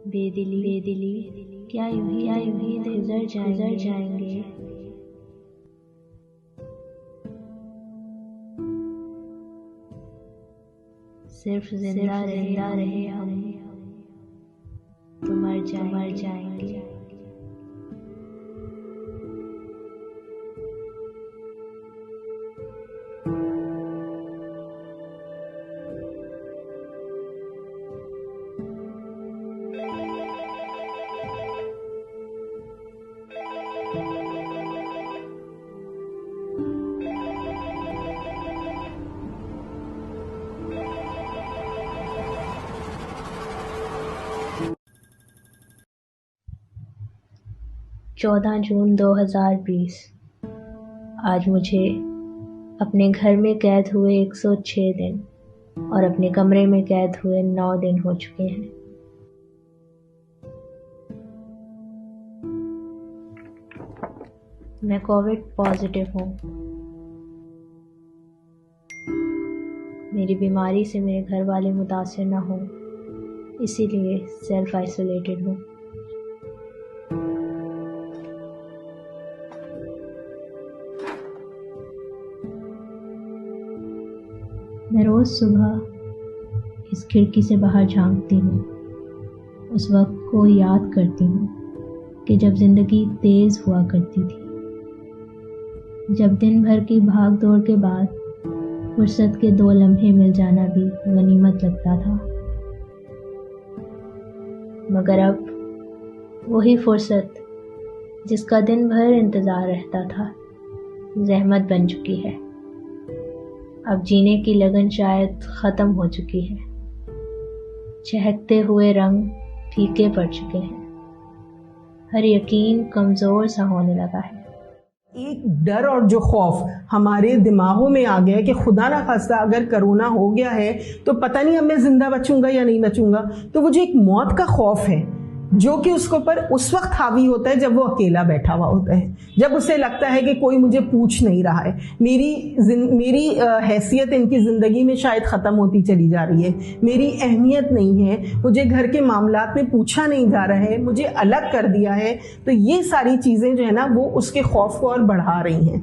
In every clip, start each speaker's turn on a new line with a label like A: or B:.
A: بے دلی کیا یوں ہی گزر جائیں گے. صرف زندہ رہے ہم تو مر جائیں گے. 14 جون 2020. آج مجھے اپنے گھر میں قید ہوئے 106 دن اور اپنے کمرے میں قید ہوئے 9 دن ہو چکے ہیں. میں کووڈ پازیٹیو ہوں. میری بیماری سے میرے گھر والے متاثر نہ ہوں، اسی لیے سیلف آئسولیٹڈ ہوں. میں روز صبح اس کھڑکی سے باہر جھانکتی ہوں. اس وقت کو یاد کرتی ہوں کہ جب زندگی تیز ہوا کرتی تھی، جب دن بھر کی بھاگ دوڑ کے بعد فرصت کے 2 لمحے مل جانا بھی غنیمت لگتا تھا. مگر اب وہی فرصت جس کا دن بھر انتظار رہتا تھا زحمت بن چکی ہے. اب جینے کی لگن شاید ختم ہو چکی ہے. چہکتے ہوئے رنگ پھیکے پڑ چکے ہیں. ہر یقین کمزور سا ہونے لگا ہے.
B: ایک ڈر اور جو خوف ہمارے دماغوں میں آ گیا ہے کہ خدا نہ خواستہ اگر کرونا ہو گیا ہے تو پتہ نہیں اب میں زندہ بچوں گا یا نہیں بچوں گا. تو وہ جو ایک موت کا خوف ہے جو کہ اس کے اوپر اس وقت حاوی ہوتا ہے جب وہ اکیلا بیٹھا ہوا ہوتا ہے، جب اسے لگتا ہے کہ کوئی مجھے پوچھ نہیں رہا ہے، میری حیثیت ان کی زندگی میں شاید ختم ہوتی چلی جا رہی ہے، میری اہمیت نہیں ہے، مجھے گھر کے معاملات میں پوچھا نہیں جا رہا ہے، مجھے الگ کر دیا ہے. تو یہ ساری چیزیں جو ہے نا وہ اس کے خوف کو اور بڑھا رہی ہیں.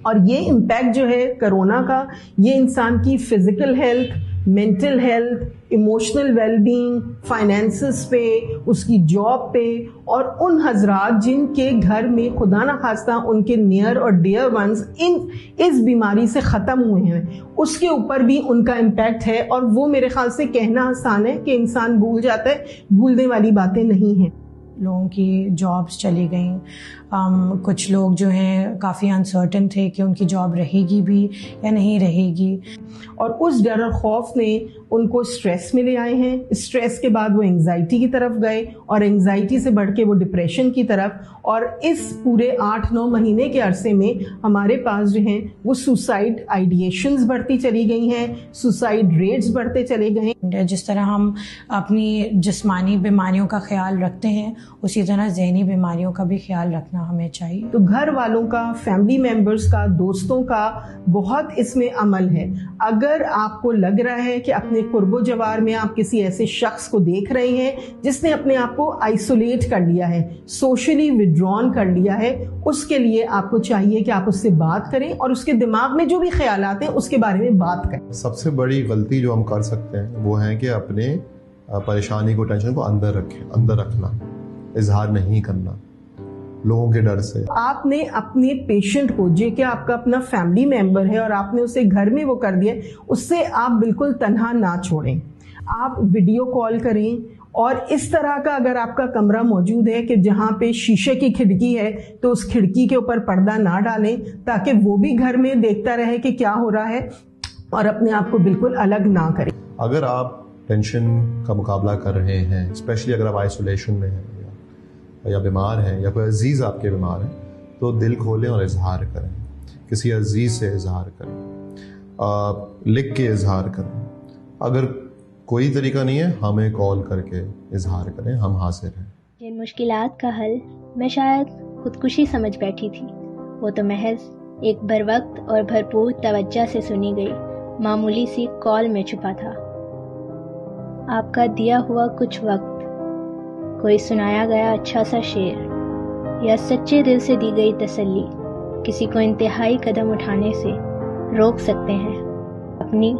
B: اور یہ امپیکٹ جو ہے کرونا کا، یہ انسان کی physical health, mental health, emotional well being, finances پہ، اس کی جاب پہ، اور ان حضرات جن کے گھر میں خدا نہ خواستہ ان کے نیئر اور ڈیئر ونز اس بیماری سے ختم ہوئے ہیں، اس کے اوپر بھی ان کا امپیکٹ ہے. اور وہ میرے خیال سے کہنا آسان ہے کہ انسان بھول جاتا ہے، بھولنے والی باتیں نہیں ہیں.
C: لوگوں کی جابس چلی گئیں، کچھ لوگ جو ہیں کافی انسرٹن تھے کہ ان کی جاب رہے گی بھی یا نہیں رہے گی،
B: اور اس ڈر اور خوف نے ان کو اسٹریس میں لے آئے ہیں. اسٹریس کے بعد وہ انگزائٹی کی طرف گئے، اور انگزائٹی سے بڑھ کے وہ ڈپریشن کی طرف. اور اس پورے 8-9 مہینے کے عرصے میں ہمارے پاس جو ہیں وہ سوسائڈ آئیڈیشنز بڑھتی چلی گئی ہیں، سوسائڈ ریٹس بڑھتے چلے گئے ہیں.
C: جس طرح ہم اپنی جسمانی بیماریوں کا خیال رکھتے ہیں اسی طرح ذہنی بیماریوں کا بھی خیال رکھنا ہمیں چاہیے.
B: تو گھر والوں کا، فیملی ممبرز کا، دوستوں کا بہت اس میں عمل ہے. اگر آپ کو لگ رہا ہے کہ اپنے قرب و جوار میں آپ کسی ایسے شخص کو دیکھ رہے ہیں جس نے اپنے آپ کو آئسولیٹ کر لیا ہے، سوشلی وڈران کر لیا ہے، اس کے لیے آپ کو چاہیے کہ آپ اس سے بات کریں اور اس کے دماغ میں جو بھی خیالات ہیں اس کے بارے میں بات کریں.
D: سب سے بڑی غلطی جو ہم کر سکتے ہیں وہ ہے کہ اپنے پریشانی کو، ٹینشن کو اندر رکھنا، اظہار نہیں کرنا لوگوں کے ڈر سے.
B: آپ نے اپنے پیشنٹ کو، جو کہ آپ کا اپنا فیملی ممبر ہے اور آپ نے اسے گھر میں وہ کر دیا، اس سے آپ بالکل تنہا نہ چھوڑیں. آپ ویڈیو کال کریں، اور اس طرح کا اگر آپ کا کمرہ موجود ہے کہ جہاں پہ شیشے کی کھڑکی ہے تو اس کھڑکی کے اوپر پردہ نہ ڈالیں تاکہ وہ بھی گھر میں دیکھتا رہے کہ کیا ہو رہا ہے، اور اپنے آپ کو بالکل الگ نہ کریں.
D: اگر آپ ٹینشن کا مقابلہ کر رہے ہیں، اسپیشلی اگر آپ آئسولیشن میں ہیں یا بیمار ہیں یا کوئی عزیز آپ کے بیمار ہیں، تو دل کھولیں اور اظہار کریں. کسی عزیز سے اظہار کریں، لکھ کے اظہار کریں. اگر کوئی طریقہ نہیں ہے ہمیں کال کر کے اظہار کریں، ہم حاضر ہیں.
A: جن مشکلات کا حل میں شاید خودکشی سمجھ بیٹھی تھی، وہ تو محض ایک بر وقت اور بھرپور توجہ سے سنی گئی معمولی سی کال میں چھپا تھا. آپ کا دیا ہوا کچھ وقت کوئی سنایا گیا اچھا سا شعر یا سچے دل سے دی گئی تسلی کسی کو انتہائی قدم اٹھانے سے روک سکتے ہیں۔ اپنی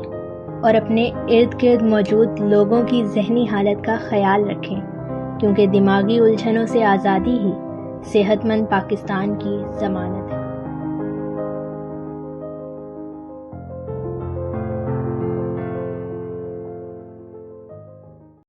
A: اور اپنے ارد گرد موجود لوگوں کی ذہنی حالت کا خیال رکھیں، کیونکہ دماغی الجھنوں سے آزادی ہی صحت مند پاکستان کی ضمانت ہے۔